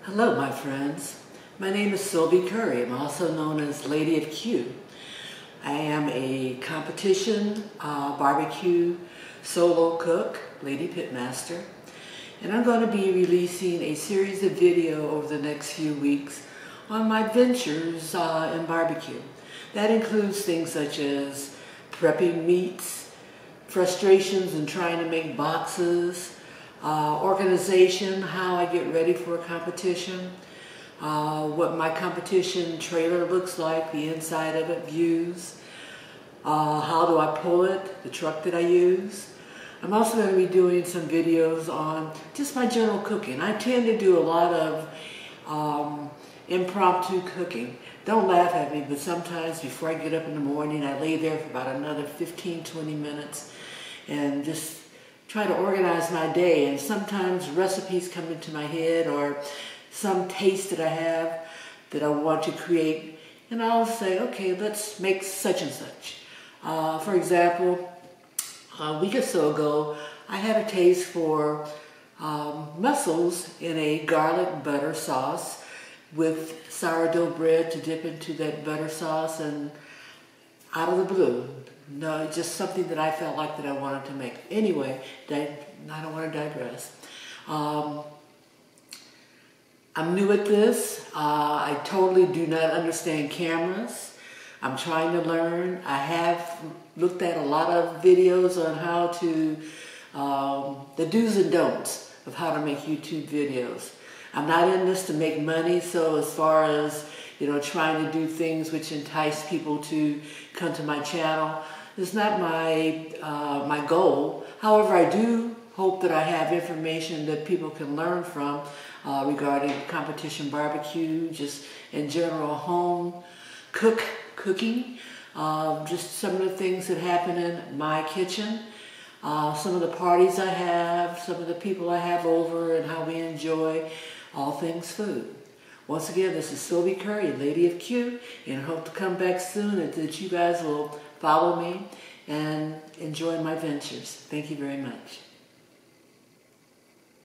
Hello, my friends. My name is Sylvie Curry. I'm also known as Lady of Q. I am a competition barbecue solo cook, Lady Pitmaster, and I'm going to be releasing a series of video over the next few weeks on my ventures in barbecue. That includes things such as prepping meats, frustrations in trying to make boxes, organization, how I get ready for a competition, what my competition trailer looks like, the inside of it, views, how do I pull it, the truck that I use. I'm also going to be doing some videos on just my general cooking. I tend to do a lot of impromptu cooking. Don't laugh at me, but sometimes before I get up in the morning, I lay there for about another 15-20 minutes and just try to organize my day, and sometimes recipes come into my head or some taste that I have that I want to create, and I'll say, okay, let's make such and such. For example, a week or so ago, I had a taste for mussels in a garlic butter sauce with sourdough bread to dip into that butter sauce, and out of the blue. No, just something that I felt like that I wanted to make. Anyway, I don't want to digress. I'm new at this. I totally do not understand cameras. I'm trying to learn. I have looked at a lot of videos on how to, the do's and don'ts of how to make YouTube videos. I'm not in this to make money, so as far as trying to do things which entice people to come to my channel, it's not my goal. However, I do hope that I have information that people can learn from regarding competition barbecue, just in general home cooking, just some of the things that happen in my kitchen, some of the parties I have, some of the people I have over, and how we enjoy all things food. Once again, this is Sylvie Curry, Lady of Q, and I hope to come back soon and that you guys will follow me and enjoy my ventures. Thank you very much.